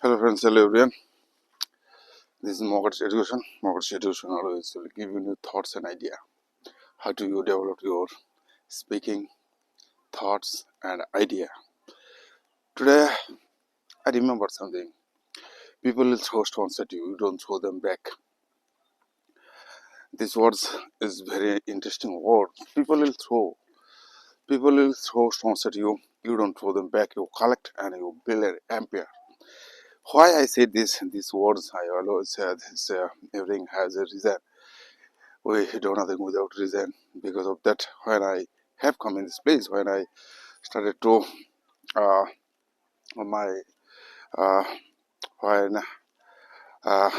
Hello friends, hello everyone. This is Mortgage Education. Mortgage Education always will give you new thoughts and idea. How do you develop your speaking thoughts and idea? Today I remember something. People will throw stones at you, you don't throw them back. This words is very interesting word. People will throw stones at you, you don't throw them back, you collect and you build an empire. Why I say these words, I always say this, everything has a reason. We do nothing without reason. Because of that, when I have come in this place, when I started to uh, my uh, when uh,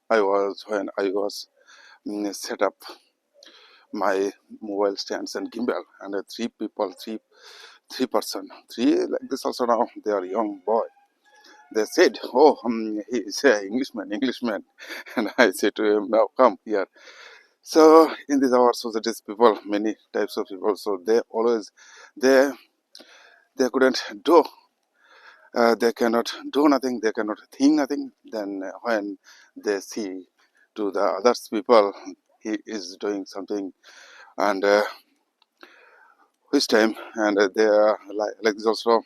when I was set up my mobile stands and gimbal, and three people, three person, three like this also now they are young boy. They said, "Oh, he is a Englishman," and I said to him, "Now come here." So in this our societies, people, many types of people, so they always they they couldn't do they cannot do nothing, they cannot think nothing. Then when they see to the others people he is doing something, and which time, and they are like this also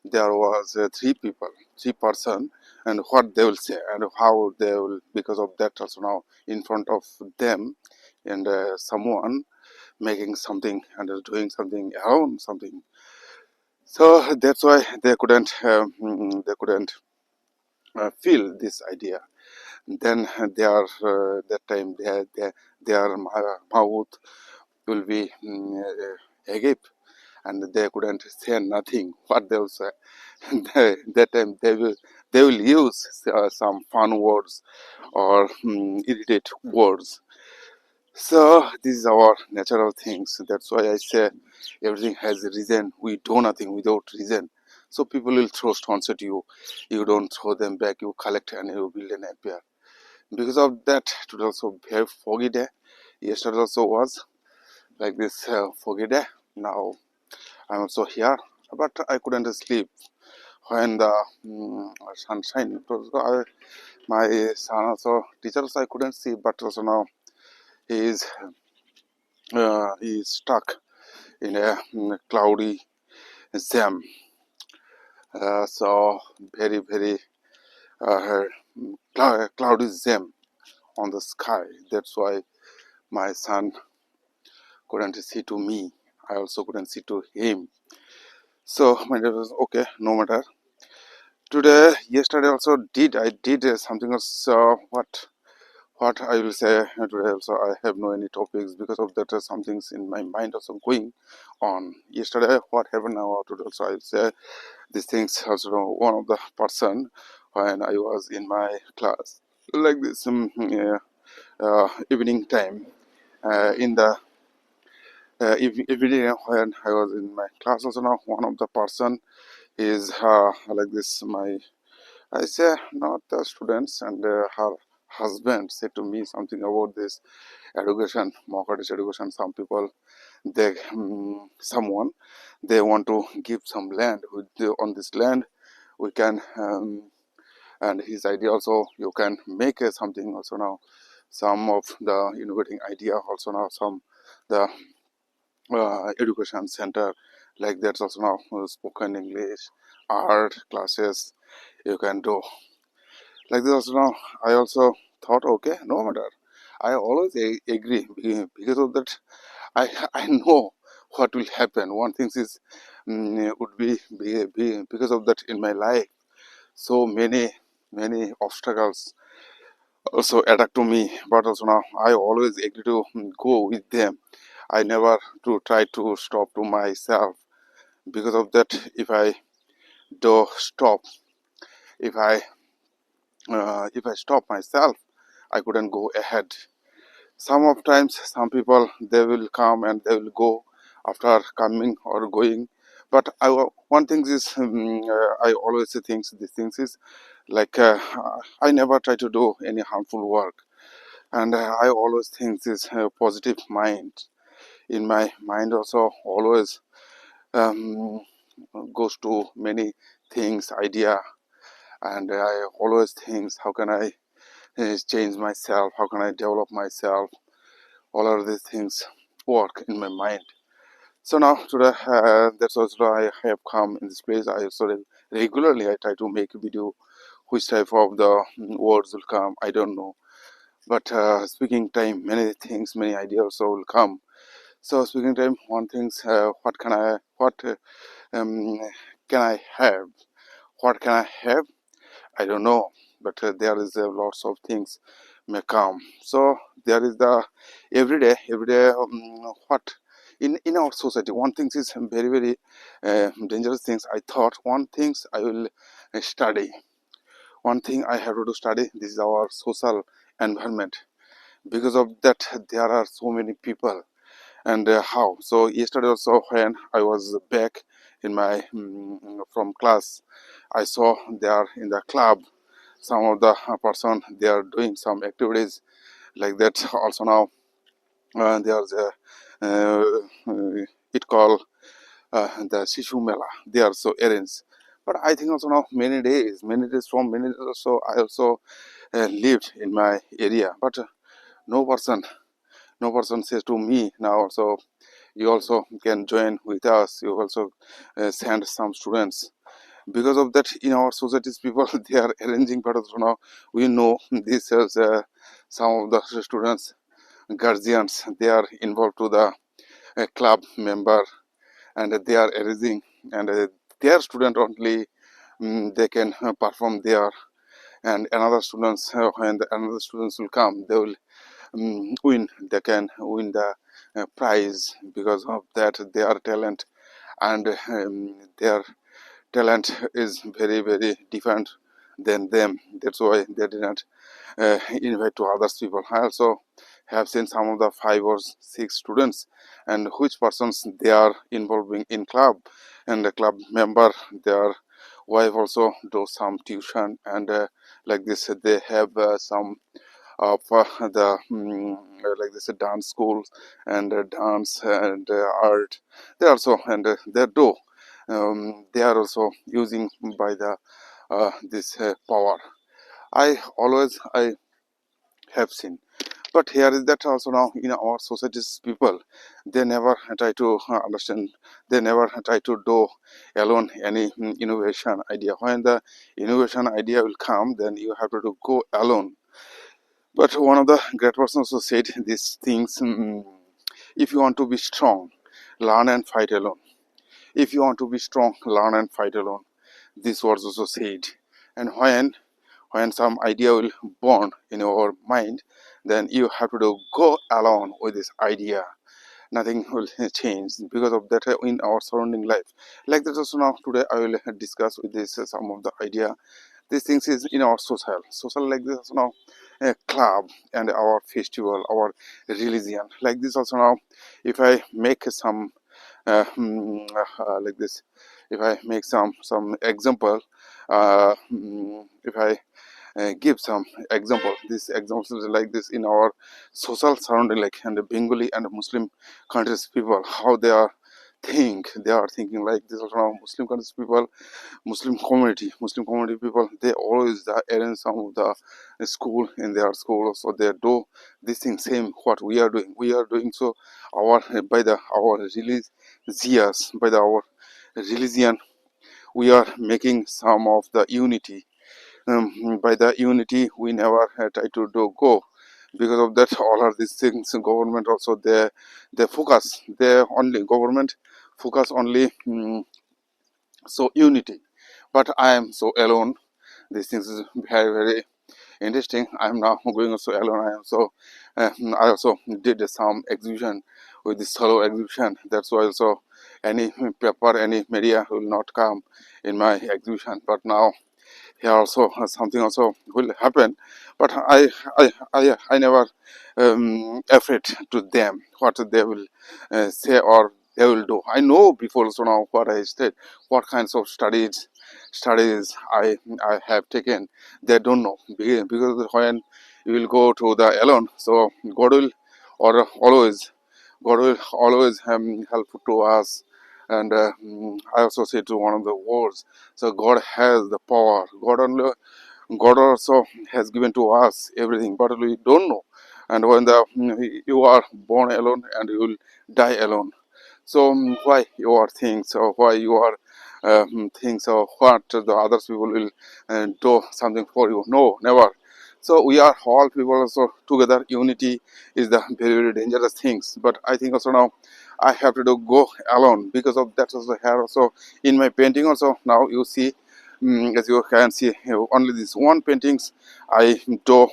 there was three people, three person, and what they will say and how they will, because of that also now in front of them, and someone making something and doing something around something. So that's why they couldn't feel this idea. Then they are that time their mouth will be agape, and they couldn't say nothing. What they will say, that time they will use some fun words or irritate words. So this is our natural things. That's why I say everything has a reason. We do nothing without reason. So people will throw stones at you. You don't throw them back. You collect and you build an empire. Because of that, today also very foggy day. Yesterday also was like this foggy day. Now I'm also here, but I couldn't sleep when the sunshine. My son also teachers I couldn't see, but also now he is stuck in a cloudy zone. So very uh, cloudy zone on the sky. That's why my son couldn't see to me. I also couldn't see to him. So my dad was okay, no matter. Today, yesterday also I did something else. What I will say today also I have no any topics because of that. Some things in my mind also going on. Yesterday, what happened now today also I will say these things also. One of the person when I was in my class like this evening time in the evening when I was in my class also now one of the person is like this my I say not the students, and her husband said to me something about this education, mortgage education. Some people, someone, they want to give some land. On this land, we can, and his idea also, you can make something also now. Some of the innovating idea also now, some the education center like that's also now spoken English, art classes you can do like this also now. I also thought okay, no matter, I always agree because of that I know what will happen. One thing is would be because of that in my life so many obstacles also attack to me, but also now I always agree to go with them. I never to try to stop to myself. Because of that, if I do stop, if I stop myself, I couldn't go ahead. Some of times some people they will come and they will go after coming or going, but one thing is I always think these things is like I never try to do any harmful work, and I always think this positive mind in my mind also always um, goes to many things idea, and I always think, how can I change myself, how can I develop myself. All of these things work in my mind. So now today, that's also I have come in this place. I also regularly I try to make a video. Which type of the words will come, I don't know. But speaking time, many things, many ideas also will come. So speaking time, one things, what can I, what um, can I have? What can I have? I don't know. But there is lots of things may come. So there is the everyday. What in our society, one thing is very dangerous things. I thought one things I will study. One thing I have to do study. This is our social environment. Because of that, there are so many people. And how? So yesterday also, when I was back in my from class, I saw they are in the club. Some of the person they are doing some activities like that. Also now there's a it called the Shishu Mela. They are so arranged. But I think also now many days from many days also I also lived in my area. But no person no person says to me now. So you also can join with us. You also send some students. Because of that, in our societies, people they are arranging. But also now we know this is some of the students, guardians. They are involved to the club member, and they are arranging, and their student only they can perform there. And another students, when another students will come, they will win. They can win the prize because of that. Their talent and their talent is very different than them. That's why they did not invite to others people. I also have seen some of the 5 or 6 students and which persons they are involving in club, and the club member their wife also do some tuition, and like this they have some of the like this dance schools and dance and art. They also and they do they are also using by the this power. I have seen. But here is that also now in our societies, people they never try to understand. They never try to do alone any innovation idea. When the innovation idea will come, then you have to do go alone. But one of the great persons also said these things: if you want to be strong, learn and fight alone. If you want to be strong, learn and fight alone. This was also said. And when some idea will born in your mind, then you have to do go along with this idea. Nothing will change because of that in our surrounding life. Like that also now today I will discuss with this some of the idea. These things is in our social like this also now a club and our festival, our religion. Like this also now, if I make some like this, if I make some example, if I give some example. These examples are like this in our social surrounding, like and the Bengali and the Muslim countries people, how they are they are thinking like this also now. Muslim countries people, Muslim community people, they always arrange some of the school in their school, so they do this thing same what we are doing. So our by the our religious by the our religion, we are making some of the unity. By the unity we never try to do go. Because of that, all of these things government also they focus, they only government focus only so unity. But I am so alone. This things is very interesting. I am now going also alone. I am so I also did some exhibition with this solo exhibition. That's why also any paper, any media will not come in my exhibition. But now here also something also will happen. But I never afraid to them what they will say or they will do. I know before also now what I said, what kinds of studies I have taken. They don't know because when you will go to the alone, so God will or always God will always help to us And I also say to one of the words, so God has the power. God also has given to us everything, but we don't know. And when you are born alone and you will die alone. So why you are things, or why you are things, or what the others people will do something for you? No, never. So we are all people also together. Unity is the very very dangerous things. But I think also now I have to do go alone because of that also here also in my painting also now you see. As you can see, only this one paintings I do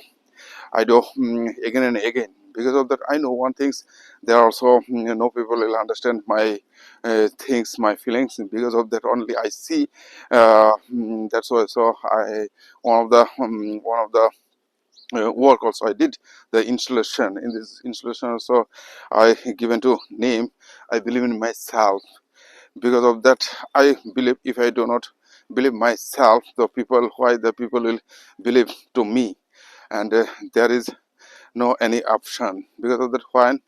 again and again. Because of that, I know one things. There are also no people will understand my things, my feelings. Because of that, only I see. That's why. So I one of the work also I did the installation. In this installation also I given to name. I believe in myself. Because of that, I believe if I do not believe myself, the people why the people will believe to me, and there is no any option. Because of that, when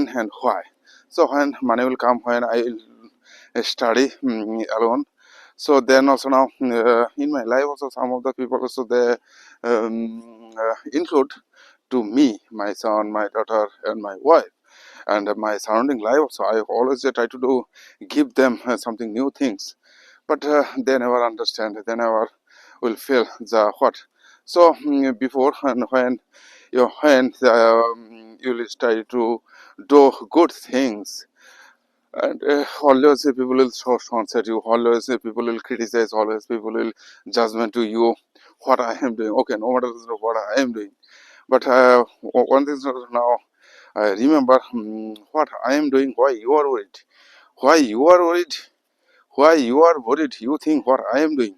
and why. So when money will come, when I will study alone. So then also now in my life also some of the people also they include to me, my son, my daughter, and my wife, and my surrounding life also. I always try to do give them something new things, but they never understand. They never will feel the what. So before and when you will try to do good things, and always people will show at you, always people will criticize, always people will judgment to you what I am doing. Okay, no matter what I am doing, but one thing is now I remember what I am doing. Why you are worried? Why you are worried? Why you are worried? You think what I am doing.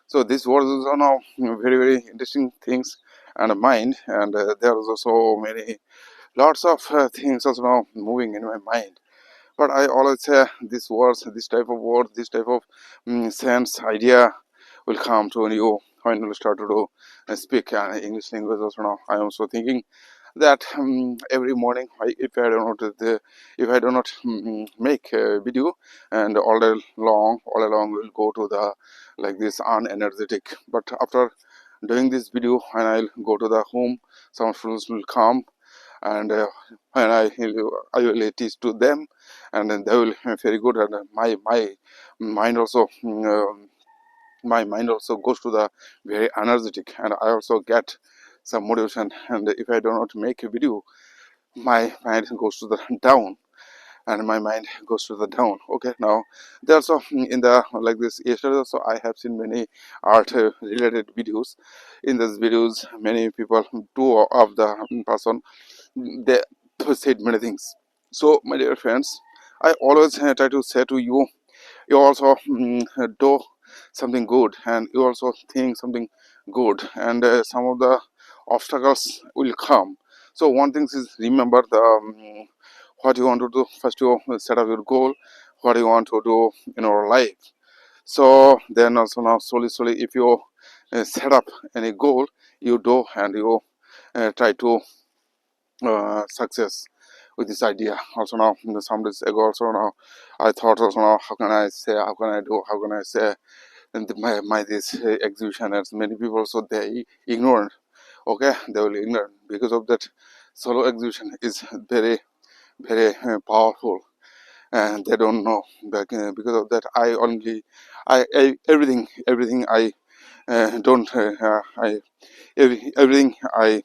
So this was also now very very interesting things and mind, and there was also many lots of things also now moving in my mind. But I always say these words, this type of word, this type of sense idea will come to you when you start to do speak English language. Also now I am also thinking that every morning if I do not make a video, and all along will go to the like this unenergetic. But after doing this video, when I'll go to the home, some students will come, and when I will teach to them, and then they will very good, and my mind also my mind also goes to the very energetic, and I also get some motivation. And if I do not make a video, my mind goes to the down, and my mind goes to the down. Okay, now there's also in the like this yesterday also I have seen many art related videos. In these videos many people, two of the person, they said many things. So my dear friends, I always try to say to you, you also do something good, and you also think something good, and some of the obstacles will come. So one thing is, remember the what you want to do. First you set up your goal, what you want to do in your life. So then also now slowly if you set up any goal, you do, and you try to success with this idea. Also now some days ago also now I thought also now how can I do, how can I say, and my this exhibition, as many people so they ignorant. Okay, they will ignore. Because of that, solo exhibition is very very powerful, and they don't know. Because of that, I only I everything I don't I everything I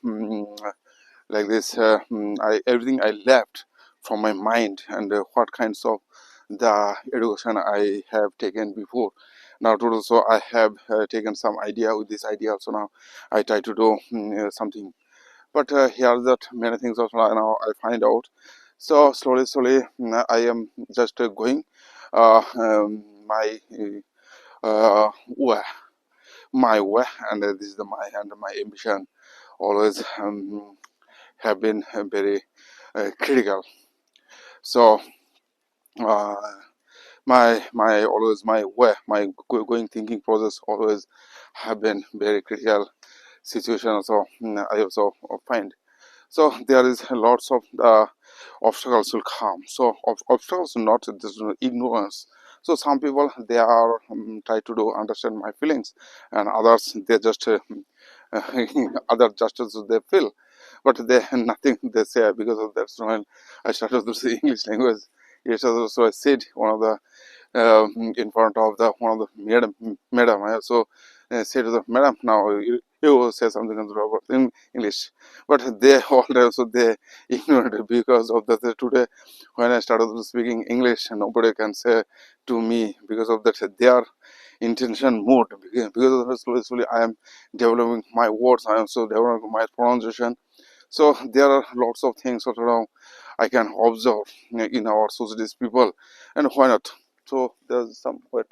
like this everything I left from my mind, and what kinds of the education I have taken before. Now today also I have taken some idea. With this idea also now I try to do something. But here that many things also now I find out. So slowly I am just going my way, my way, and this is the my and my ambition always have been very critical. So uh, my always my way, my going thinking process always have been very critical situation. So I also find. So there is lots of obstacles will come. So obstacles not just ignorance. So some people they are try to do understand my feelings, and others they just other just as they feel, but they nothing they say. Because of that, so when I started to say English language, yes, so I said one of the in front of the one of the madam. I also said to the madam, now you will say something in English, but they all also they ignored it. Because of that, today when I started speaking English, nobody can say to me. Because of that, their intention mood. Because of that, slowly I am developing my words, I am so developing my pronunciation. So there are lots of things that I can observe in our societies people, and why not? So there's some wait.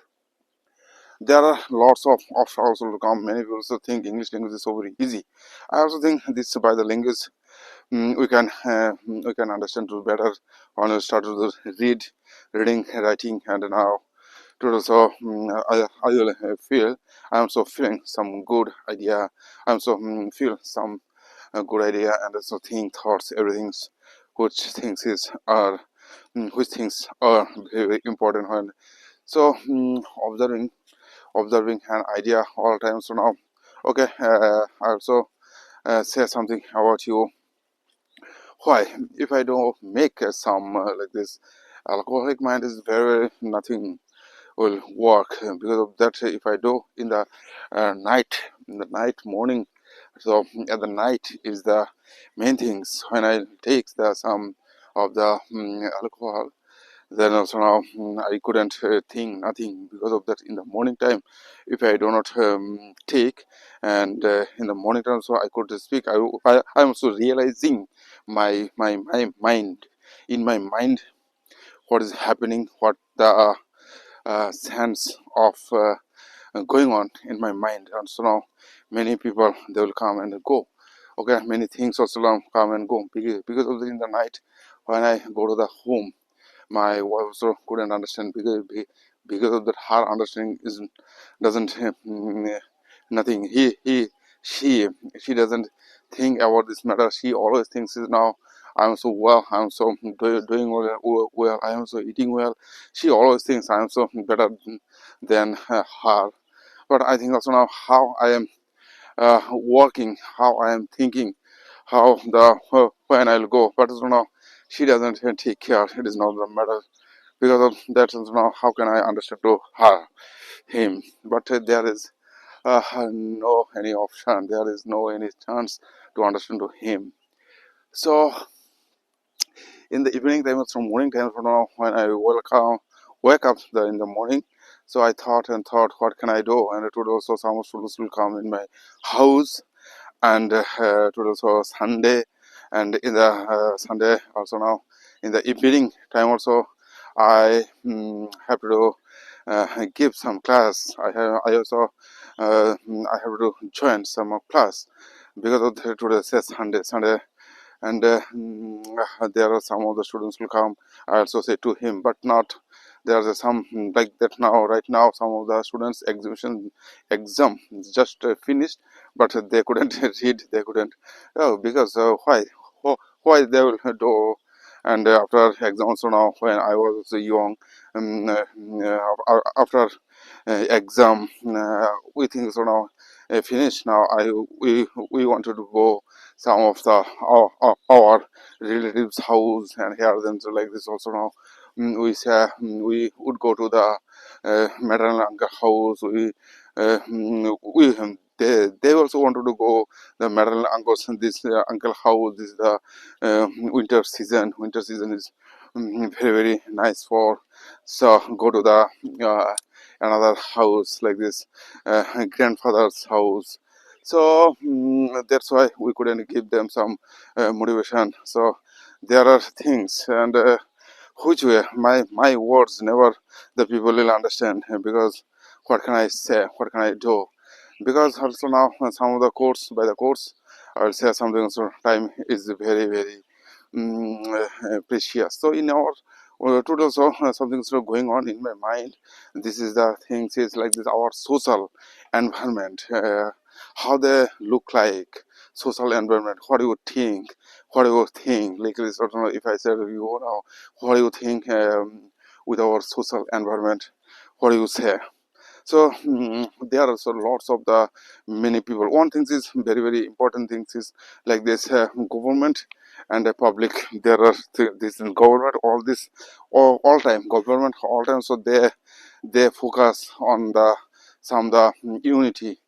There are lots of obstacles to come. Many people also think English language is so very easy. I also think this by the language we can understand to better when we start to reading, writing, and now to also I will feel I am so feeling some good idea. I am so feel some a good idea, and also think thoughts everything's which things is are which things are very important when so observing an idea all times. So now okay, I also say something about you. Why if I don't make some like this alcoholic mind is very nothing will work. Because of that, if I do in the night, in the night morning, so at the night is the main things. When I take the some of the alcohol, then also now I couldn't think nothing. Because of that, in the morning time, if I do not take, and in the morning time, so I could speak. I'm also realizing my mind, in my mind, what is happening, what the sense of going on in my mind. And so now many people they will come and go. Okay, many things also come and go. Because of the, in the night when I go to the home, my wife also couldn't understand. Because of that, her understanding isn't doesn't nothing. She doesn't think about this matter. She always thinks is now I'm so well, I'm so doing well, I am so eating well. She always thinks I am so better than her. But I think also now how I am working, how I am thinking, how the when I'll go. But also now she doesn't take care. It is not the matter. Because of that, so now how can I understand to her him? But there is no any option. There is no any chance to understand to him. So in the evening time, from morning time, from now when I wake up in the morning, so I thought and thought, what can I do? And it would also some students will come in my house, and it would also Sunday, and in the Sunday also now in the evening time also I have to give some class. I also I have to join some class. Because of the, today says Sunday, and there are some of the students will come. I also say to him, but not there are some like that now. Right now, some of the students exam is just finished, but they couldn't read. They couldn't. Oh, because why? Why they will do? And after exams, so now when I was young, after exam, we think so now finished. Now we wanted to go some of the our relatives' house and hear them. So like this also now we say we would go to the maternal uncle house. They also wanted to go the maternal uncles and this uncle house. This is the winter season. Winter season is very nice for so go to the another house like this grandfather's house. So that's why we couldn't give them some motivation. So there are things, and which way my words never the people will understand. Because what can I say, what can I do? Because also now some of the quotes by the quotes I will say something. So time is very precious. So in our today also something is going on in my mind. This is the things is like this our social environment, how they look like. social environment. What do you think? What do you think? Like this, I don't know if I said you now, what do you think with our social environment? What do you say? So there are also lots of the many people. One thing is very important things is like this government and the public. There are this in government all this all time government all time. So they focus on the some the unity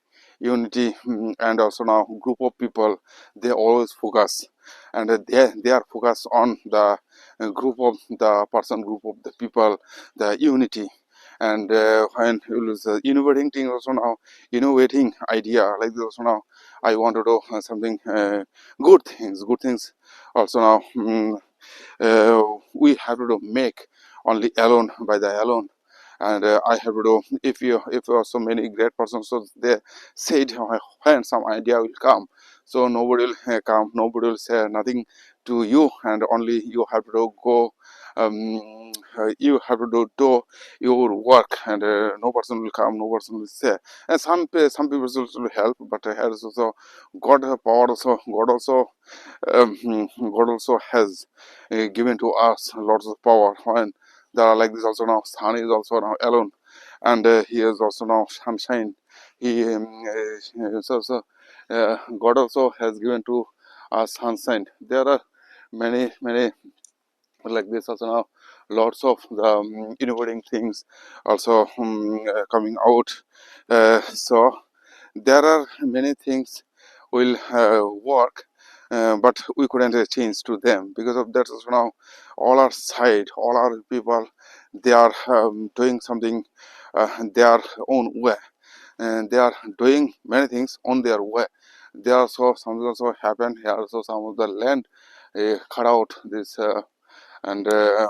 and also now group of people. They always focus and they are focused on the group of the person group of the people, the unity. And when it was innovating thing also now, innovating idea like this also now, I want to do something good things also now. We have to do make only alone by the alone. And I have to do if there are so many great persons, so they said when some idea will come, so nobody will come, nobody will say nothing to you, and only you have to go. You have to do your work, and no person will come, no person will say. And some people will help, but has also God power also. God also has given to us lots of power. When there are like this also now, sun is also now alone, and he is also now sunshine. He God also has given to us sunshine. There are many like this also now, lots of the innovating things also coming out. So there are many things will work, but we couldn't change to them. Because of that also now, all our side, all our people, they are doing something their own way, and they are doing many things on their way. There also something also happened here, also some of the land cut out this and I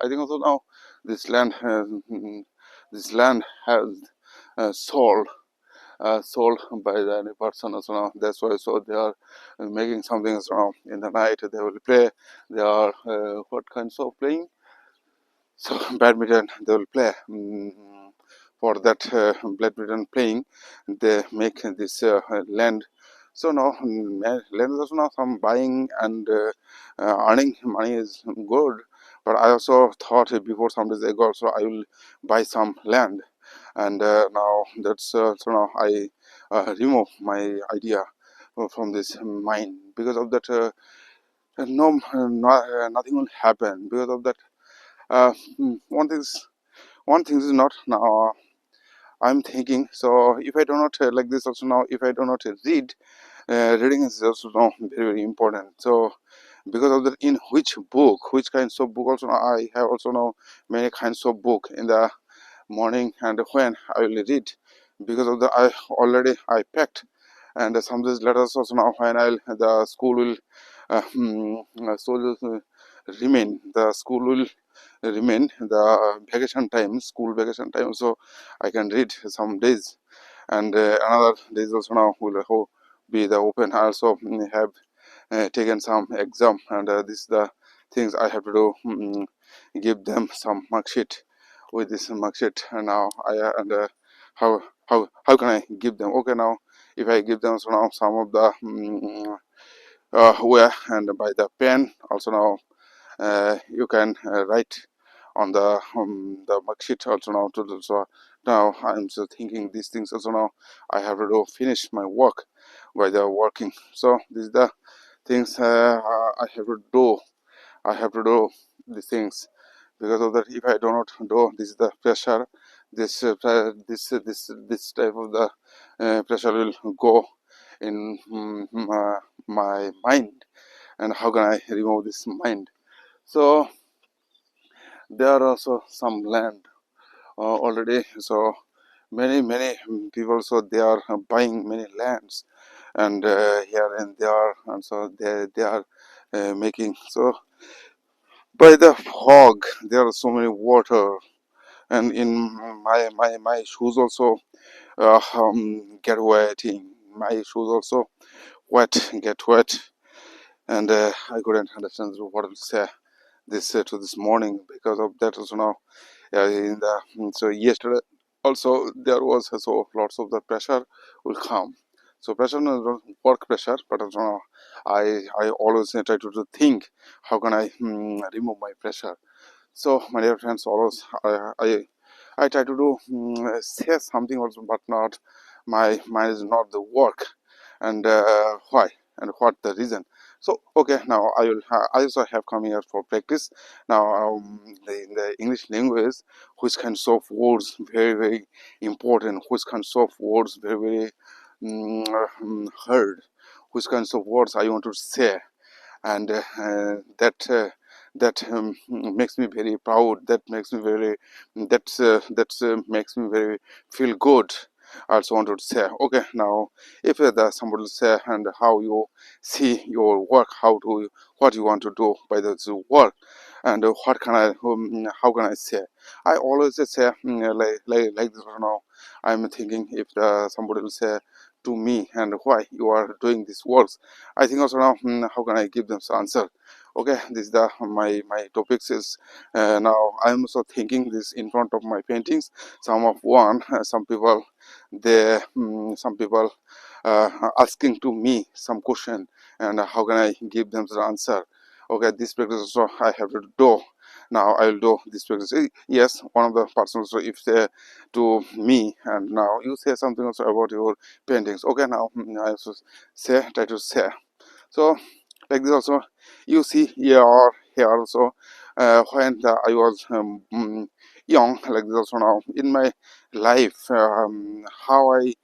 think also now this land has this land has sold sold by the any person also now. That's why so they are making something so now in the night they will play. They are what kinds of playing? So badminton they will play. For that badminton playing, they make this land. So now land is also now some buying and earning money is good. But I also thought before some days ago also I will buy some land, and now that's so now I remove my idea from this mind. Because of that no, nothing will happen because of that. uh, one thing is not now I'm thinking. So if I do not like this also now, if I do not read, reading is also now very important. So because of that, in which book, which kinds of book also now, I have also now many kinds of book in the morning and when I will read. Because of the I already I packed, and some of these letters also now when I'll the school will so will remain. The school will remain the vacation time, school vacation time. So I can read some days, and another days also now will be the open. I also have taken some exam, and this is the things I have to do. Give them some mark sheet. With this mark sheet, and now I and how can I give them? Okay, now if I give them so now some of the where and by the pen also now you can write on the mark sheet also now to do. So now I'm just thinking these things also now I have to do finish my work by the working. So this is the things I have to do. I have to do these things. Because of that, if I do not do, this is the pressure. This type of the pressure will go in my mind. And how can I remove this mind? So there are also some land already. So many people, so they are buying many lands, and here and there, and so they are making. So by the fog there are so many water, and in my shoes also get wetting. My shoes also get wet, and I couldn't understand what to say this to this morning. Because of that also now in the so yesterday also there was so lots of the pressure will come. So pressure is not work pressure, but I always try to think how can I remove my pressure. So my dear friends, always I try to do say something also, but not my mind is not the work, and why and what the reason. So okay, now I also have come here for practice. Now in the English language, which kinds of words very important, which kinds of words very heard, which kinds of words I want to say, and that makes me very proud, that makes me very makes me very feel good. I also want to say, okay, now if somebody say and how you see your work, what you want to do by this work, and what can I how can I say, I always say like this. Now I'm thinking if somebody will say to me and why you are doing this works, I think also now how can I give them some answer. Okay, this is the my topics is now I'm also thinking this in front of my paintings. Some of one some people they some people asking to me some question, and how can I give them the answer. Okay, this practice also I have to do. Now I will do this practice. Yes, one of the persons also if they to me, and now you say something also about your paintings. Okay, now I also say try to say. So like this also you see here also when I was young, like this also now in my life, how I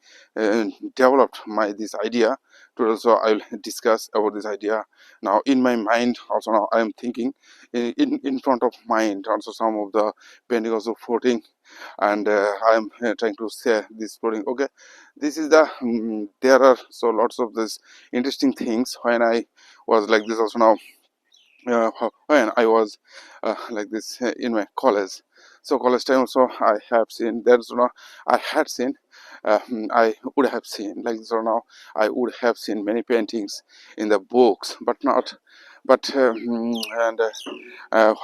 developed my this idea to also I'll discuss about this idea. Now in my mind also now I am thinking in front of mind also some of the painting also floating, and I'm trying to say this floating. Okay, this is the there are so lots of this interesting things when I was like this also now when I was like this in my college. So college time also I have seen there's no I had seen I would have seen like this or now I would have seen many paintings in the books, but not but and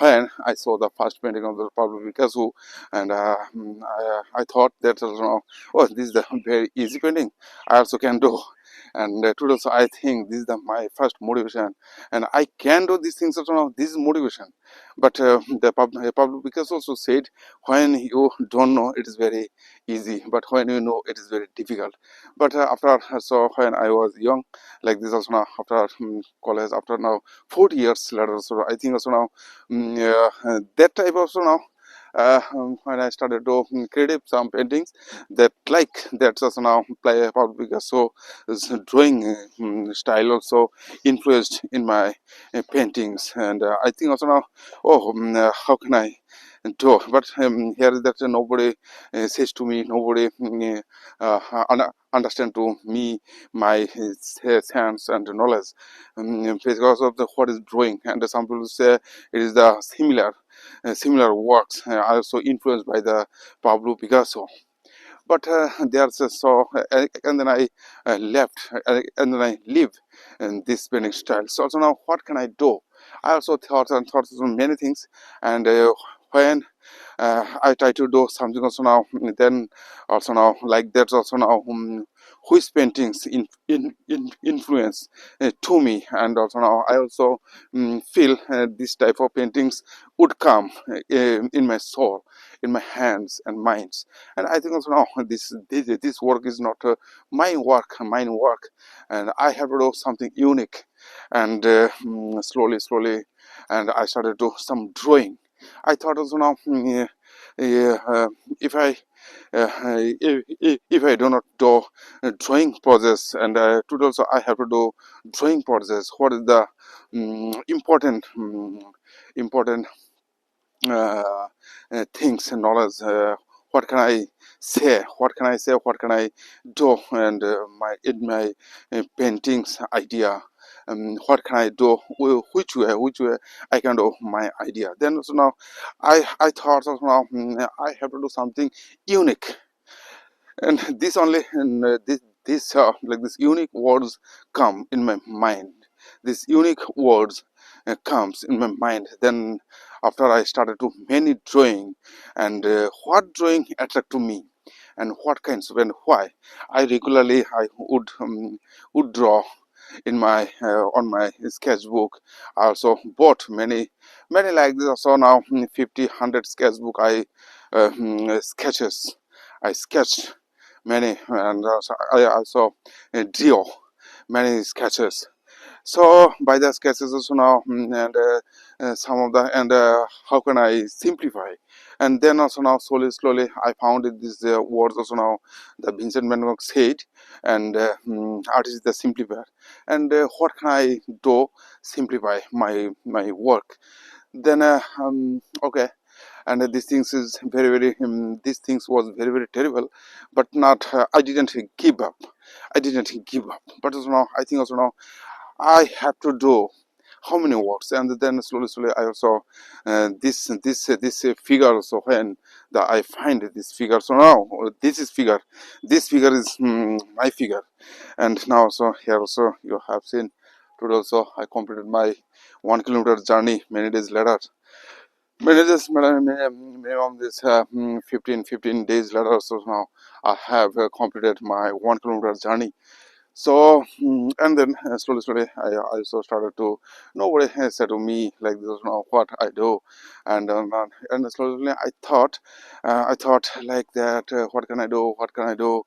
when I saw the first painting of the Pablo Picasso, and I thought that you know, oh, this is the very easy painting. I also can do, and today also I think this is my first motivation, and I can do these things. Also, now this is motivation. But Pablo Picasso also said, when you don't know, it is very easy, but when you know, it is very difficult. But after so when I was young, like this also now after college, after now 40 years later, so I think also now that type also now when I started to create some paintings that like that's also now play about Picasso drawing style also influenced in my paintings, and I think also now oh how can I do, but here is that nobody says to me, nobody understand to me my sense and knowledge because of the what is drawing, and some people say it is the similar works also influenced by the Pablo Picasso. But there's a and then I left, and then I live in this painting style. So also now what can I do? I also thought of many things, and when I try to do something also now, then also now like that's also now which paintings influence to me, and also now I also feel this type of paintings would come in my soul, in my hands and minds. And I think also now this work is not mine work, and I have to do something unique. And slowly, and I started to do some drawing. I thought also now if I if I do not do drawing process, and today also I have to do drawing process, what is the important important things and knowledge, what can I say, what can I do, and my paintings idea, what can I do, which way I can do my idea. Then so now I thought of now I have to do something unique, and this only and this like this unique words come in my mind, this unique words comes in my mind. Then after I started to many drawing, and what drawing attract to me, and what kinds of and why. I regularly I would draw in my on my sketchbook. I also bought many like this. So now 50 100 sketchbook sketches. I sketched many, and also I also drew many sketches. So by the sketches also now, and some of the and how can I simplify, and then also now slowly I found it, these words also now the Vincent van Gogh said, and artist is the simplifier, and what can I do simplify my work. Then okay, and these things is very these things was very terrible, but not I didn't give up. I didn't give up, but also now I think also now I have to do how many words, and then slowly I also this figure also, when the I find this figure, so now this figure is my figure. And now so here also you have seen today also I completed my 1 kilometer journey many days later. Many days minimum this 15 days later, so now I have completed my 1 kilometer journey. So and then slowly I also started to, nobody has said to me like this now what I do. And slowly I thought like that, what can I do, what can I do.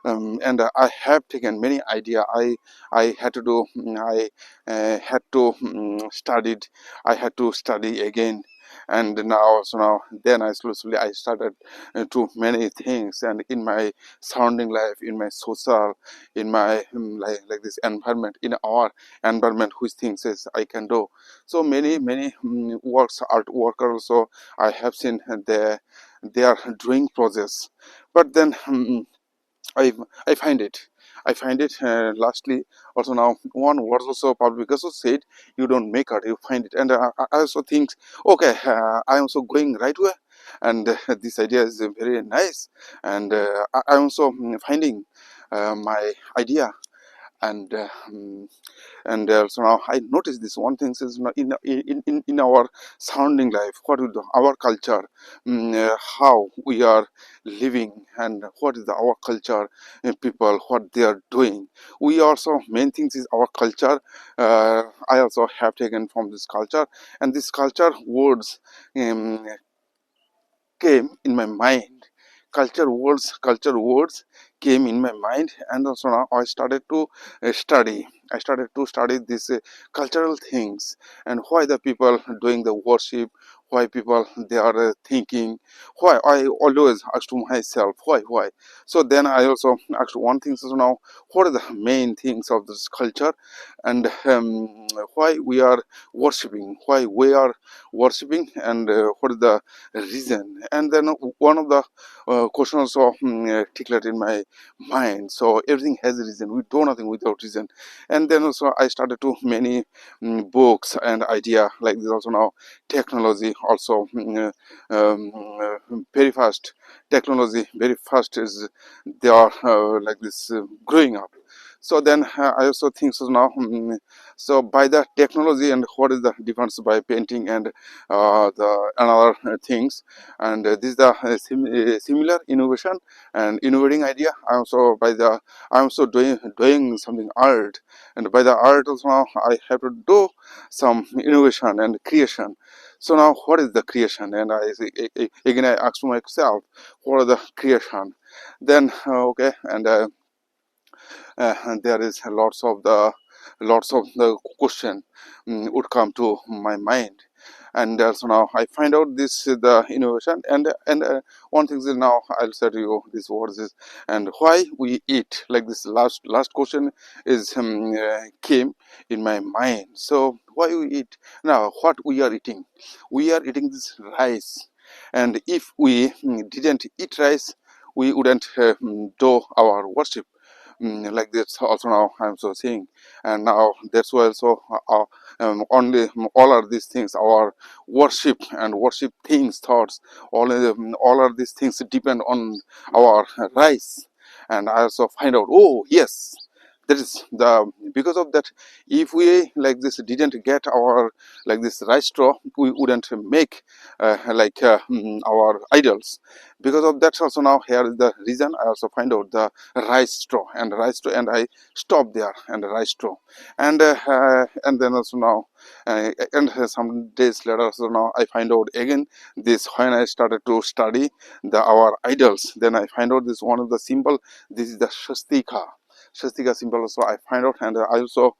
And I have taken many idea. I had to do, I had to studied, I had to study again. And now so now then I slowly I started to many things, and in my surrounding life, in my social, in my like this environment, in our environment, which things is I can do. So many works, artwork also I have seen, they are doing process. But then I I find it. I find it. Lastly, also now one word also public also said, you don't make art, you find it. And I also think, okay, I am also going right way, and this idea is very nice. And I am also finding my idea. And and so now I notice this one thing is in our surrounding life, what is our culture, how we are living, and what is our culture, people what they are doing. We also main things is our culture. I also have taken from this culture, and this culture words um, came in my mind. Culture words came in my mind, and also now I started to study. I started to study these cultural things, and why the people doing the worship, why people they are thinking, why. I always ask to myself why. So then I also asked one thing is now, what are the main things of this culture, and why we are worshiping, why we are worshiping, and what is the reason. And then one of the questions also declared in my mind. So everything has a reason, we do nothing without reason. And then also I started to many books and idea like this. Also now technology also very fast, technology very fast is they are like this growing up. So then I also think so now, so by the technology, and what is the difference by painting and the another things. And this is the similar innovation and innovating idea. I also by the I'm also doing something art, and by the art also now I have to do some innovation and creation. So now what is the creation? And again I ask myself, what are the creation. Then okay, and there is lots of the question would come to my mind. And so now I find out this the innovation. And one thing is now I'll say to you these words is, and why we eat like this. Last question is came in my mind. So why we eat now, what we are eating, we are eating this rice. And if we didn't eat rice, we wouldn't do our worship. Like this also now I'm so seeing. And now that's why also only all are these things our worship and worship things thoughts, all are these things depend on our rice. And I also find out, oh yes, That is the because of that, if we like this didn't get our like this rice straw, we wouldn't make our idols. Because of that also, now here is the reason I also find out the rice straw, and I stop there and rice straw. And then also now and some days later, so now I find out again this, when I started to study the our idols, then I find out this one of the symbol. This is the Shastika symbol also I find out, and I also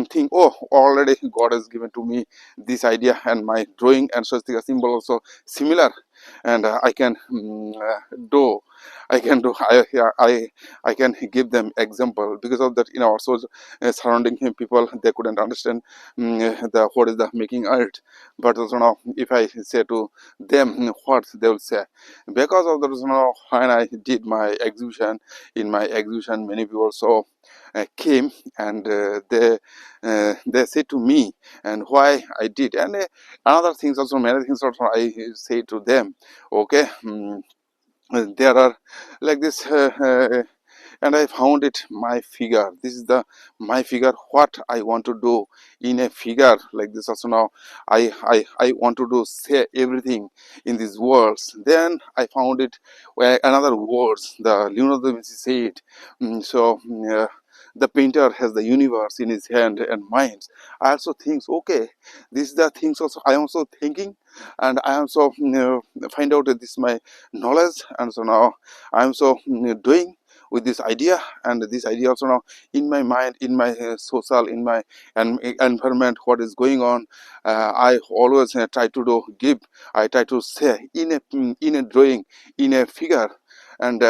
think, oh, already God has given to me this idea, and my drawing and Shastika symbol also similar, and I can do, I can give them example. Because of that, also surrounding him people, they couldn't understand the what is the making art. But also now, if I say to them, what they will say. Because of the reason, when I did my exhibition, in my exhibition many people also came, and they said to me and why I did, and another things also, many things also I say to them. Okay, there are like this and I found it my figure. This is the my figure, what I want to do in a figure like this also. Now I want to do say everything in these words. Then I found it where another words, the Leonardo da Vinci said, the painter has the universe in his hand and minds. I also think, okay, this is the things also I am also thinking, and I also find out that this is my knowledge, and so now I am so doing with this idea. And this idea also now in my mind, in my social, in my environment, what is going on, I always try to do give, I try to say in a drawing, in a figure. And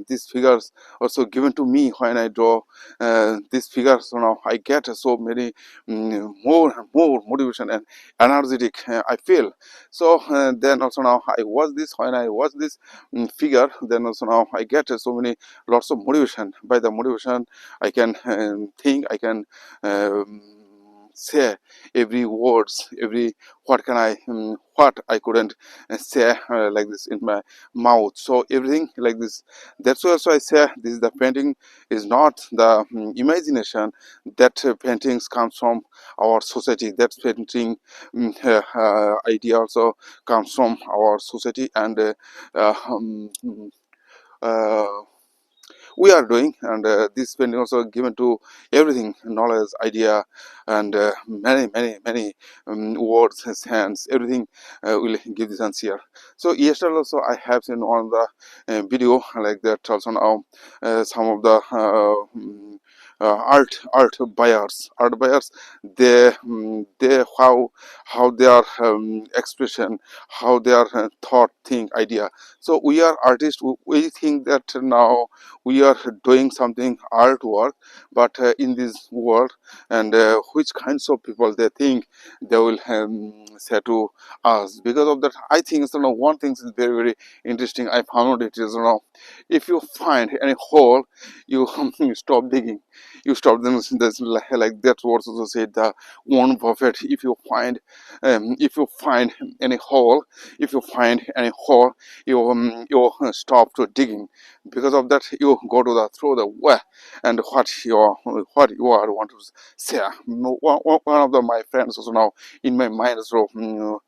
these figures also given to me when I draw these figures. So now I get so many more motivation and energetic I feel. So then also now I watch this, when I watch this figure, then also now I get so many lots of motivation. By the motivation I can think, I can say every words, every what can I what I couldn't say like this in my mouth. So everything like this. That's why also I say this is the painting is not the imagination. That paintings comes from our society. That painting idea also comes from our society, and uh, we are doing. And this painting also given to everything, knowledge, idea, and many words, hands, everything will give this answer. So yesterday also I have seen on the video like that also. Now some of the art buyers, they how their expression, how their thought, think, idea. So we are artists, we think that now we are doing something artwork, but in this world, and which kinds of people they think they will say to us. Because of that, I think so now one thing is very very interesting. I found it is, if you find any hole, you you stop digging, you stop them. That's like that was also said the one prophet. If you find any hole, if you find any hole, you stop to digging. Because of that, you go to the through the well, and what you are want to say. One of my friends also now in my mind, so in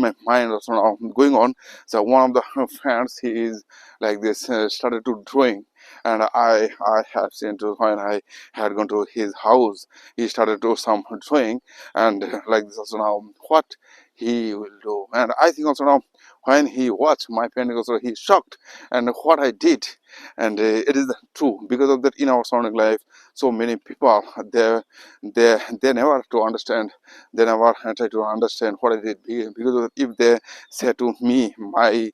my mind also now going on. So one of the friends, he is like this started to drawing, and I have seen to when I had gone to his house, he started to some drawing, and like this also now what he will do. And I think also now when he watched my painting also, he shocked and what I did. And it is true. Because of that, in our surrounding life, so many people, they never to understand, they never try to understand what I did. Because of that, if they say to me my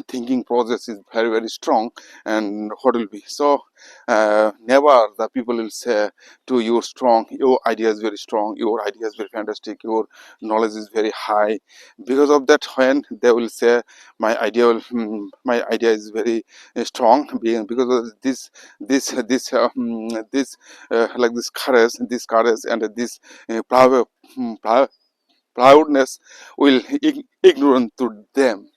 thinking process is very very strong, and what will be so never the people will say to you strong, your idea is very strong, your idea is very fantastic, your knowledge is very high. Because of that, when they will say my idea is very strong, because of this like this courage and this proudness will ignorant to them.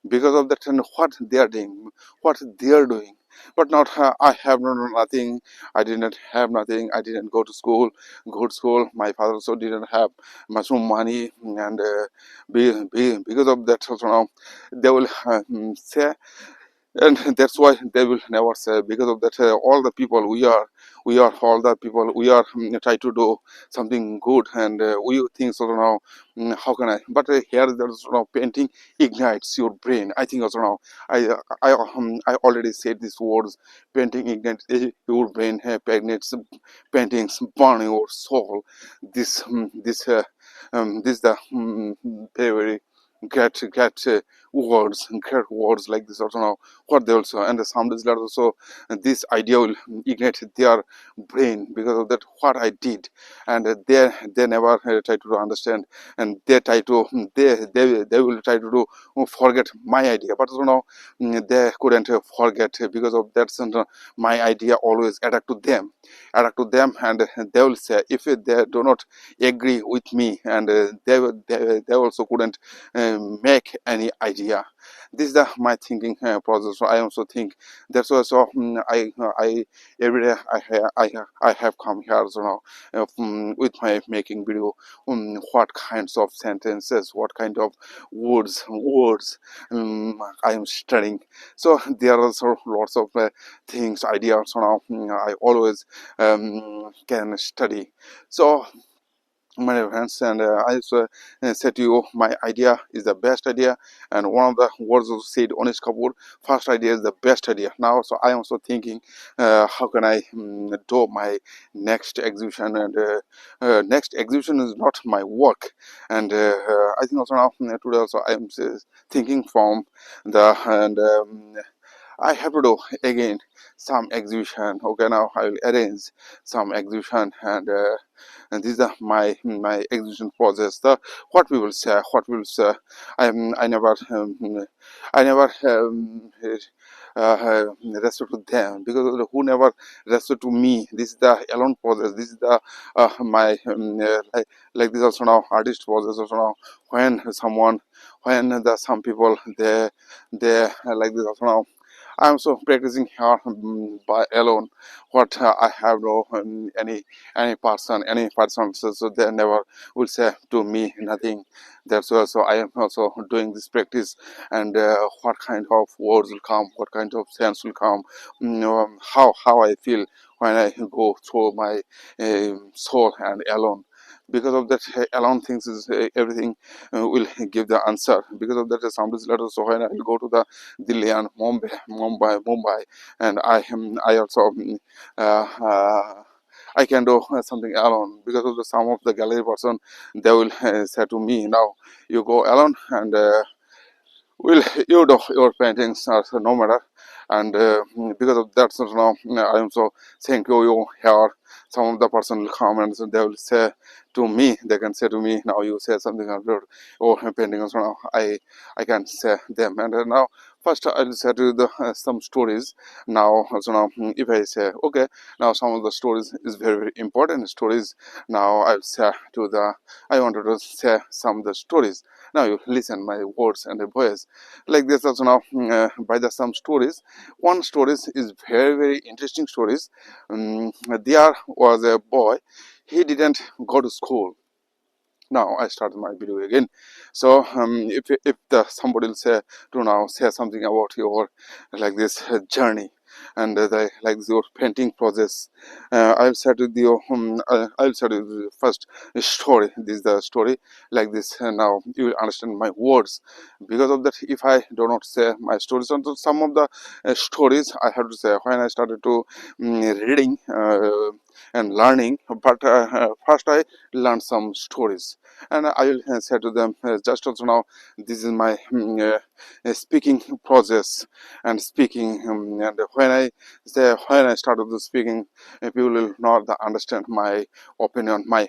Because of that, and what they are doing, what they are doing, but not I have nothing. I didn't have nothing. I didn't go to school, good school. My father also didn't have much more money, and because of that also now they will say, and that's why they will never say. Because of that all the people we are all the people we are try to do something good, and we think so now, how can I, but here there's painting ignites your brain. I think also now I already said these words. Painting ignites your brain, ignites paintings burn your soul. This the very very great great words like this also now, what they also, and the sound is also, this idea will ignite their brain. Because of that what I did, and they never try to understand, and they try to they will try to do forget my idea. But you know, they couldn't forget, because of that my idea always attack to them, and they will say if they do not agree with me, and they also couldn't make any idea. This is the my thinking process. So I also think that's also I every day I have come here so now with my making video, what kinds of sentences, what kind of words I am studying. So there are also lots of things, ideas. So now I always can study. So my friends, and I also said to you my idea is the best idea, and one of the words also said Anish Kapoor, first idea is the best idea. Now so I am also thinking how can I do my next exhibition, and next exhibition is not my work, and I think also now today also I am thinking from the, and I have to do again some exhibition. Okay, now I will arrange some exhibition, and these are my exhibition process. The what we will say, what we will say. I never respect to them, because who never respect to me. This is the alone process. This is the my like this also now artist process also now. When someone, when the some people they like this also now, I'm so practicing here by alone. What I have no any person, so they never will say to me nothing. That's also I am also doing this practice, and what kind of words will come, what kind of sense will come, how I feel when I go through my soul and alone. Because of that alone things is everything will give the answer. Because of that somebody's letter, so when I will go to the Delhi and Mumbai, and I also I can do something alone. Because of the some of the gallery person, they will say to me, now you go alone, and will you do your paintings are so no matter. And because of that, so now I am so thank you here. Some of the person will come, and so they will say to me, they can say to me, now you say something about your painting. So now I can say them. And now first I'll say to the some stories. Now so now if I say okay, now some of the stories is very very important stories. Now I'll say to the, I wanted to say some of the stories. Now you listen my words and the voice like this also now. By the some stories, one stories is very very interesting stories. There was a boy, he didn't go to school. Now I started my video again. So if the somebody will say to now say something about your like this journey, and the like your painting process, I'll start with you. I'll start with the first story. This is the story like this. Now you will understand my words. Because of that, if I do not say my stories, and some of the stories I have to say when I started to reading and learning. But first I learned some stories, and I will say to them just also now this is my speaking process and speaking, and when I say when I started the speaking, people will not understand my opinion, my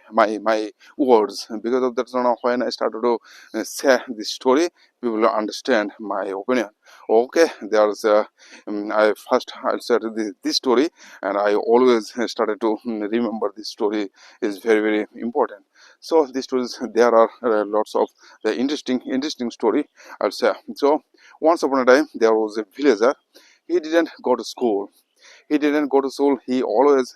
words. Because of that, so now when I started to say this story, people will understand my opinion. Okay, there's I first I'll start this story, and I always started to remember this story is very very important. So these stories, there are lots of the interesting story, I'll say. So once upon a time there was a villager. he didn't go to school. He didn't go to school. He always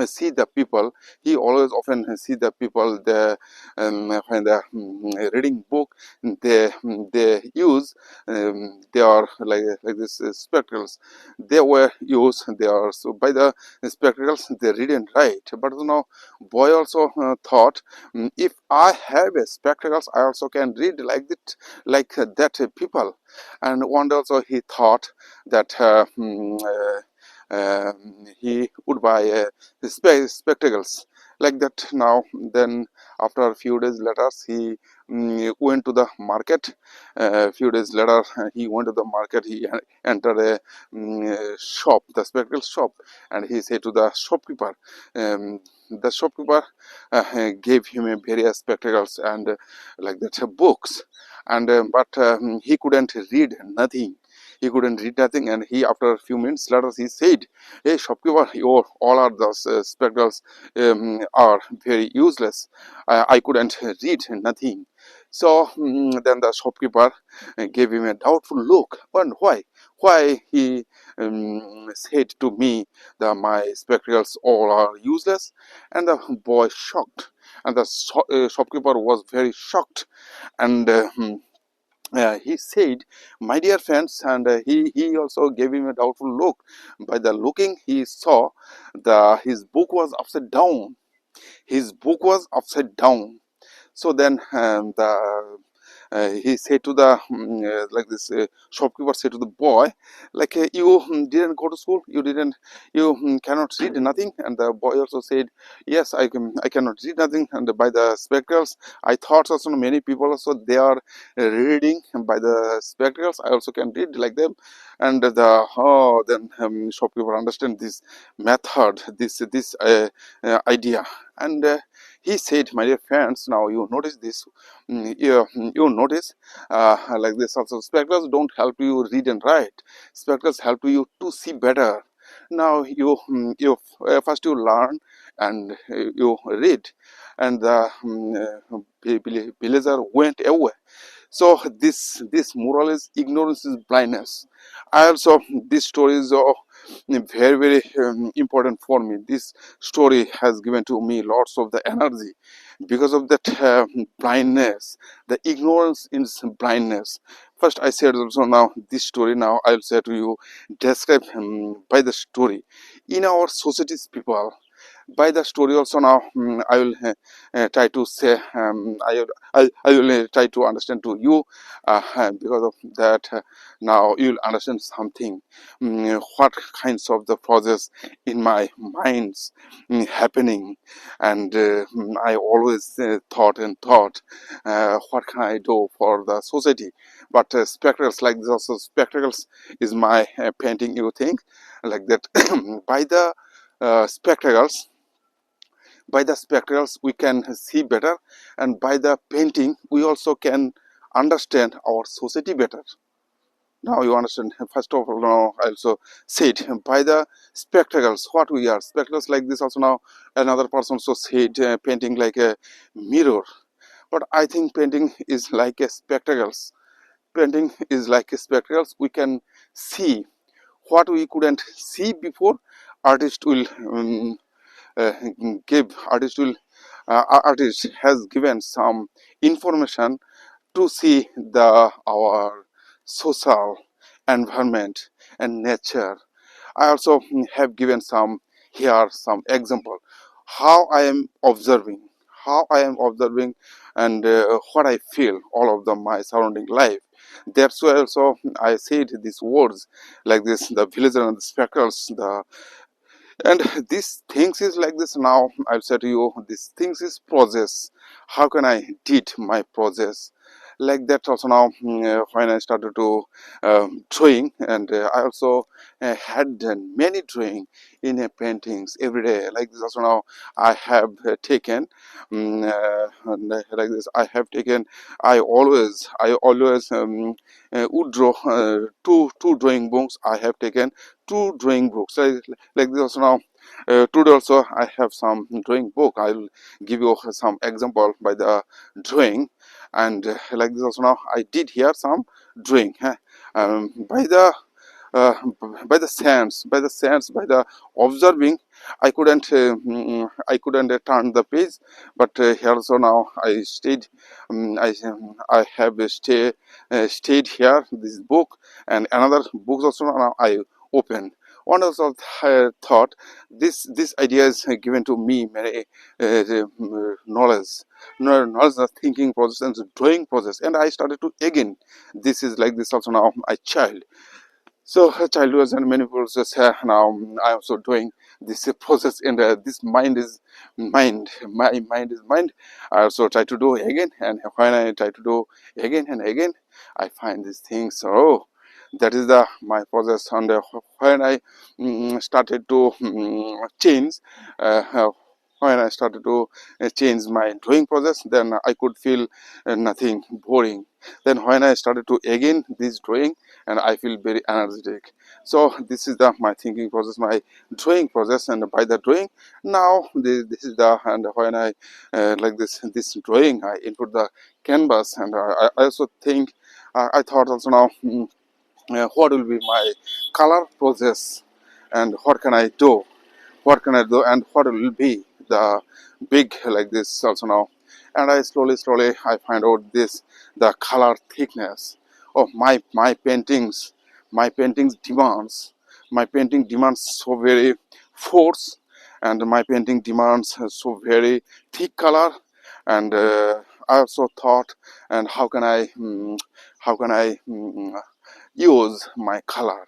see the people. He always often see the people, the when the reading book, they use, they are like this spectacles they were used. They are, so by the spectacles they read and write. But boy also thought, if I have a spectacles, I also can read like that, that people. And one day also he thought that he would buy spectacles like that. Now then, after a few days later, he went to the market. A few days later, he went to the market. He entered a shop, the spectacle shop, and he said to the shopkeeper, the shopkeeper gave him a various spectacles and like that books. And but he couldn't read nothing. He couldn't read nothing, and he, after a few minutes later, he said, "Hey shopkeeper, your all are those spectacles are very useless. I couldn't read nothing." So then the shopkeeper gave him a doubtful look. And why he said to me that my spectacles all are useless? And the boy shocked, and the shopkeeper was very shocked. And he said, "My dear friends," and he also gave him a doubtful look. By the looking, he saw his book was upside down. His book was upside down. So then he said to the like this shopkeeper said to the boy, like, you didn't go to school, you cannot read nothing. And the boy also said, "Yes, I cannot read nothing, and by the spectacles I thought also many people also they are reading by the spectacles, I also can read like them." And then shopkeeper understand this method, this idea. And he said, "My dear friends, now you notice this, you notice like this also, spectacles don't help you read and write. Spectacles help you to see better. Now you first you learn, and you read." And the villager went away. So this moral is, ignorance is blindness. I also, this story is very very important for me. This story has given to me lots of the energy, because of that blindness. The ignorance is blindness. First I said also, now this story, now I'll say to you, describe by the story in our societies people. By the story also, now I will try to say, I will try to understand to you, because of that, now you'll understand something, what kinds of the process in my minds happening. And I always thought, what can I do for the society? But spectacles like this also, spectacles is my painting, you think like that. By the spectacles, we can see better, and by the painting we also can understand our society better. Now you understand. First of all, now I also said, by the spectacles what we are, spectacles like this also. Now another person also said, painting like a mirror. But I think painting is like a spectacles. Painting is like a spectacles, we can see what we couldn't see before. Artist will uh, give artist will artist has given some information to see the our social environment and nature. I also have given some here some example, how I am observing, and what I feel all of the my surrounding life. That's why also I said these words like this, the villager and the spectacles, the, and these things is like this. Now I'll say to you, these things is process. How can I did my process like that also? Now when I started to drawing, and I also had done many drawing in paintings every day like this also. Now I have taken and, like this I have taken, I always would draw two drawing books. I have taken two drawing books like this also. Now today also I have some drawing book. I'll give you some example by the drawing. And like this also, now I did here some drawing, By the uh, by the observing, I couldn't turn the page. But here also now I stayed. I have stayed here. This book and another books also now I opened. One also thought this idea is given to me many knowledge, knowledge, the thinking process and the drawing process, and I started to again. This is like this also now my child. So childhood and many process now I'm also doing this process, and this mind is mind. My mind is mind. I also try to do again, and when I try to do again and again, I find these things. Oh, that is the my process. And when I started to change, uh, when I started to change my drawing process, then I could feel nothing boring. Then when I started to again this drawing, and I feel very energetic. So this is the my thinking process, my drawing process, and by the drawing now this is the, and when I like this drawing, I input the canvas, and I also think I thought also now. What will be my color process, and what can I do, and what will be the big like this also now. And I slowly I find out this the color thickness of my paintings demands, my painting demands so very force, and my painting demands so very thick color. And I also thought, and how can I use my color.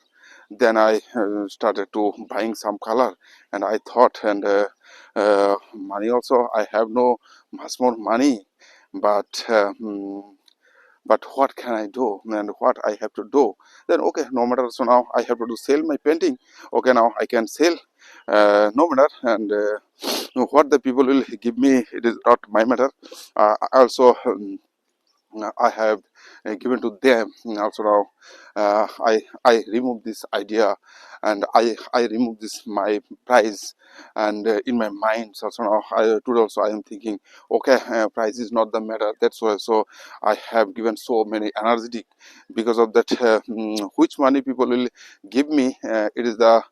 Then I started to buying some color, and I thought, and money also I have no much more money, but but what can I do, and what I have to do? Then okay, no matter, so now I have to do sell my painting. Okay, now I can sell, no matter. And what the people will give me, it is not my matter. I also I have given to them. Also now I remove this idea, and I remove this my price, and in my mind. So also now today also I am thinking, okay, price is not the matter. That's why. So I have given so many energetic, because of that. Which money people will give me, it is the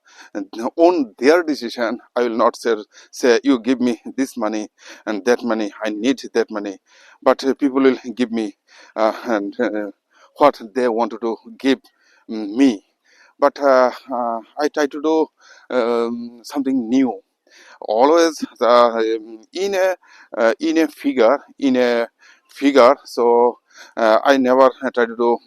on their decision. I will not say you give me this money and that money. I need that money, but people will give me and what they wanted to give me. But I try to do something new. Always in a figure, so I never try to do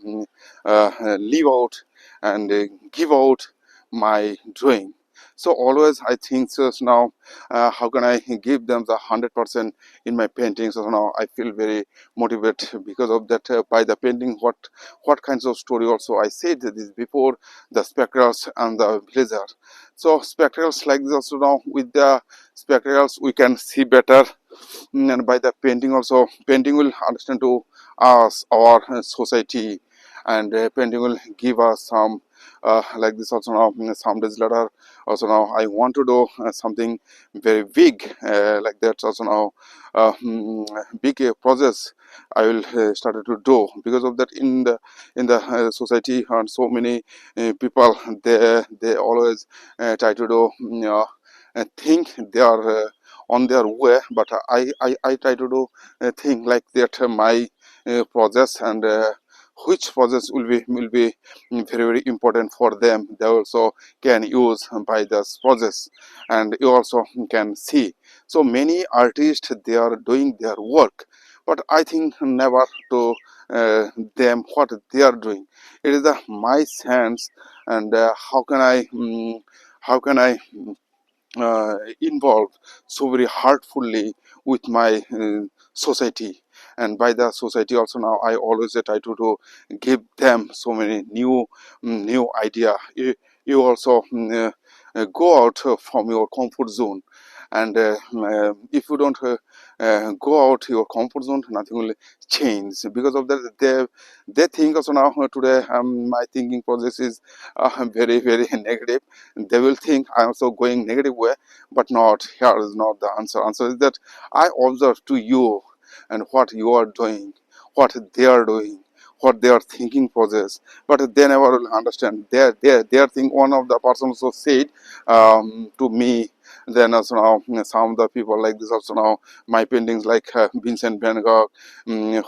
leave out and give out my drawing. So always I think, so now how can I give them the 100% in my paintings. So now I feel very motivated because of that. By the painting, what kinds of story also I said this before, the spectacles and the villager. So spectacles like this also, now with the spectacles we can see better. And by the painting also, painting will understand to us our society, and painting will give us some like this also now. Some days later also now I want to do something very big like that also now. Big process I will started to do. Because of that, in the society, and so many people, they always try to do think they are on their way. But I try to do think like that. My process, and which process will be very important for them, they also can use by this process, and you also can see. So many artists, they are doing their work, but I think never to them what they are doing. It is the my sense. And how can I involved so very heartfully with my society. And by the society also, now I always try to give them so many new idea. You also go out from your comfort zone. And if you don't go out your comfort zone, nothing will change. Because of that, they think also now today my thinking process is very negative. They will think I'm also going negative way, but not. Here is not the answer. Answer is that I observe to you, and what you are doing, what they are doing, what they are thinking process, but they never will understand their thing. One of the persons also said to me, then also now some of the people like this also now my paintings like Vincent van Gogh,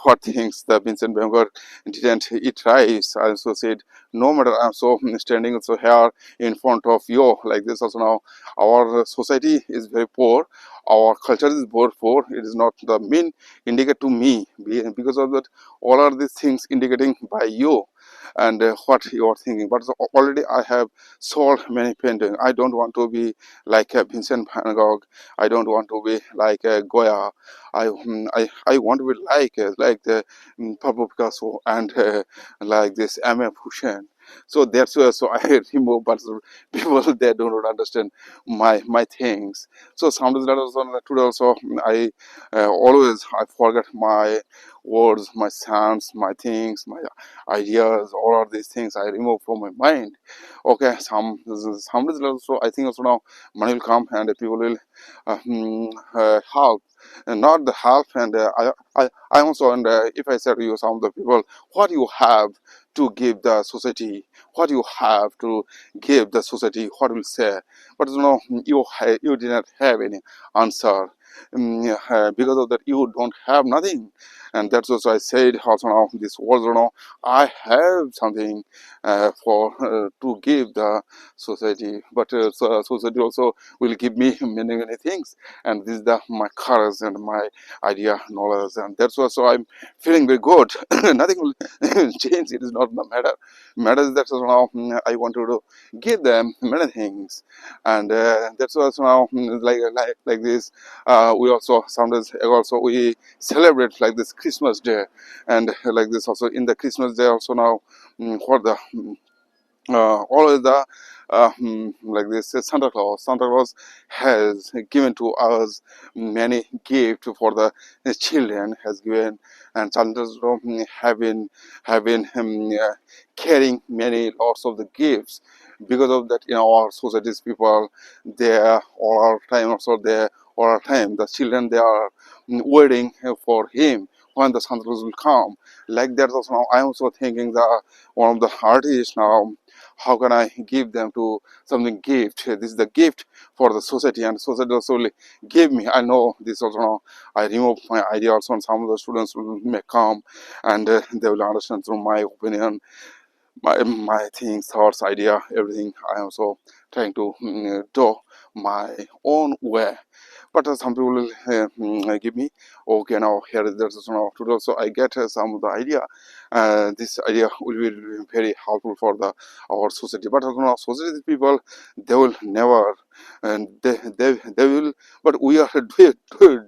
what things the Vincent van Gogh didn't eat rice. I also said no matter I'm so standing so here in front of you like this also now our society is very poor, our culture is very poor. It is not the main indicate to me because of that all are these things indicating by you and what you are thinking. But so already I have sold many paintings. I don't want to be like Vincent van Gogh. I don't want to be like Goya. I want to be like the Pablo Picasso and like this M.F. Hussein. So that's why so I remove, but people they do not understand my things. So sometimes that also today also I always I forget my words, my sounds, my things, my ideas, all of these things I remove from my mind. Okay, sometimes also I think also now money will come and people will help, and not the help. And I also and if I say to you some of the people, what you have to give the society, what you have to give the society, what will say, but you did not have any answer. Because of that you don't have nothing, and that's also I said also now this was I have something for to give the society, but so society also will give me many things, and this is the my courage and my idea knowledge, and that's why so I'm feeling very good. Nothing will change. It is not the matter is that so now I want to give them many things, and that's why so now like this we also sometimes also we celebrate like this Christmas day, and like this also in the Christmas day also now for the always the like this Santa Claus has given to us many gifts for the children has given, and Santa Claus have been carrying many lots of the gifts. Because of that in our societies people they are all our time also they all our time the children they are waiting for him when the Santa Claus will come. Like that also now I am also thinking the one of the artists now, how can I give them to something gift? This is the gift for the society, and society also will give me. I know this also now. I remove my idea also, and some of the students will may come, and they will understand through my opinion, my things, thoughts, idea, everything. I am also trying to do my own way, but some people will give me okay now here is that so now today also I get some of the idea, this idea will be very helpful for the our society. But now society people they will never, and they will, but we are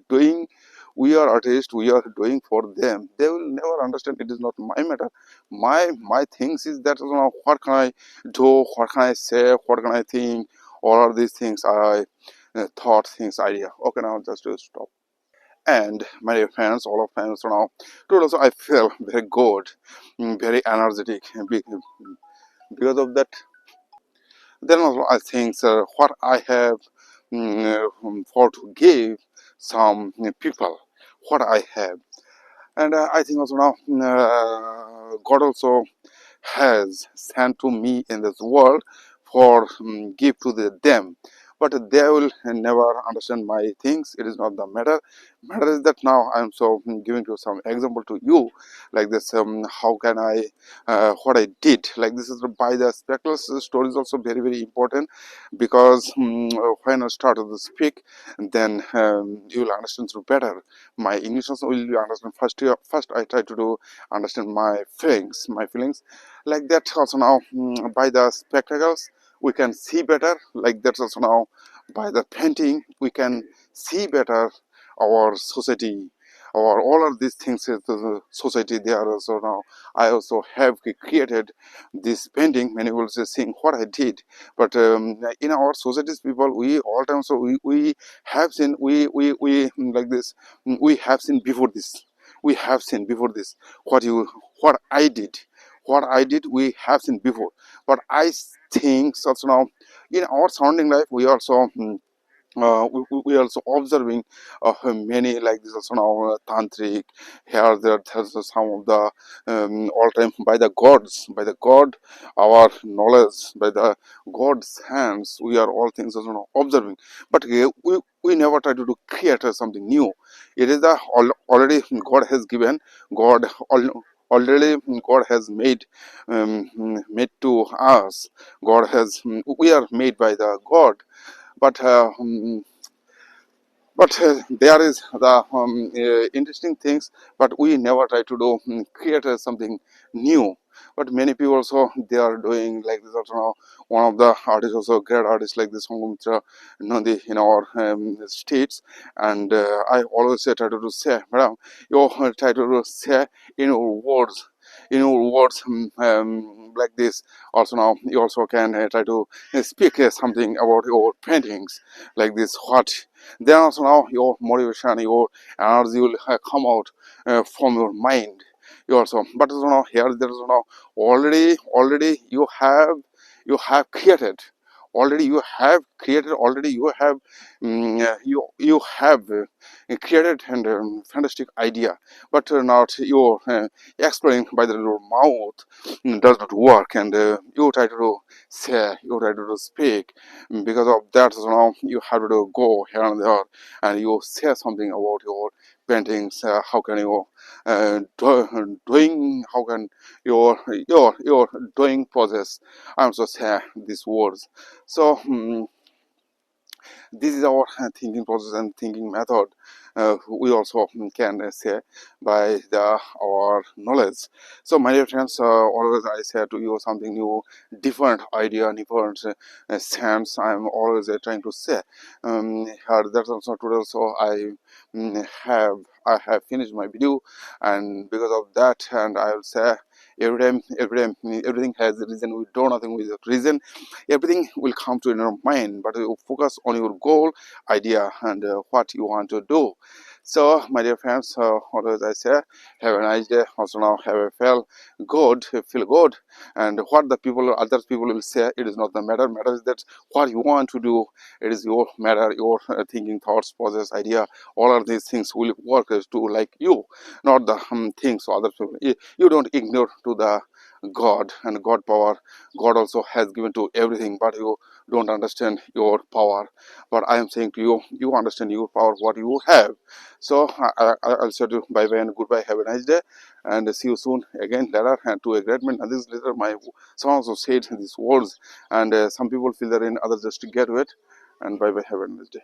doing, we are artists, we are doing for them, they will never understand. It is not my matter. My things is that what can I do, what can I say, what can I think, all of these things I thought things idea. Okay, now just to stop. And my dear friends, all of friends now today also I feel very good, very energetic, because of that. Then also I think what I have for to give some people what I have. And I think also now God also has sent to me in this world for give to them, but they will never understand my things. It is not the matter is that now I'm so giving you some example to you like this, how can I what I did like this is by the spectacles story is also very important, because when I started to speak, then you will understand through better. My English also will you understand first I try to do understand my feelings like that also now by the spectacles we can see better. Like that also now by the painting we can see better our society, our all of these things is the society. They are also now I also have created this painting. Many will say seeing what I did, but in our societies people we all times so we have seen we like this, we have seen before this, we have seen before this what you what I did, what I did we have seen before. But I think also now in our surrounding life we also we also observing many like this also now tantric. Here there's some of the all time by the gods, by the god, our knowledge, by the god's hands we are all things also now observing, but we never try to do create something new. It is the already god has given. god Already god has made made to us. God has we are made by the god, but there is the interesting things, but we never try to do create something new. But many people also they are doing like this also now. One of the artists, also great artists like this Sanghamitra Nandi in our states, and I always say, try to do say, madam, you try to do say in your words, like this. Also now you also can try to speak something about your paintings like this. What then also now your motivation, your energy will come out from your mind. You also, but also now here there is now already you have created. Already you have created. Already you have you have created and fantastic idea, but not your explaining by the your mouth does not work, and you try to do say, you try to do speak. Because of that, so now you have to go here and there, and you say something about your paintings. How can you doing? How can your doing process? I'm so say these words. So. This is our thinking process and thinking method. We also can say by the our knowledge. So my dear friends, always I say to you something new, different idea, different sense. I'm always trying to say. That's also today. So I have finished my video, and because of that, and I will say every time, everything has a reason. We do nothing without reason. Everything will come to your mind, but you focus on your goal, idea, and what you want to do. So my dear friends, always I say, have a nice day. Also now have a feel good, and what the people, other people will say, it is not the matter. Matter is that what you want to do. It is your matter, your thinking, thoughts, process, idea. All of these things will work as to like you, not the things other people. You don't ignore to the God and God power. God also has given to everything, but you don't understand your power. But I am saying to you, you understand your power, what you have. So I'll say to you bye bye and goodbye. Have a nice day, and see you soon again later. And to a great man. And this later, my someone also said these words, and some people feel that in others just to get to it. And bye bye. Have a nice day.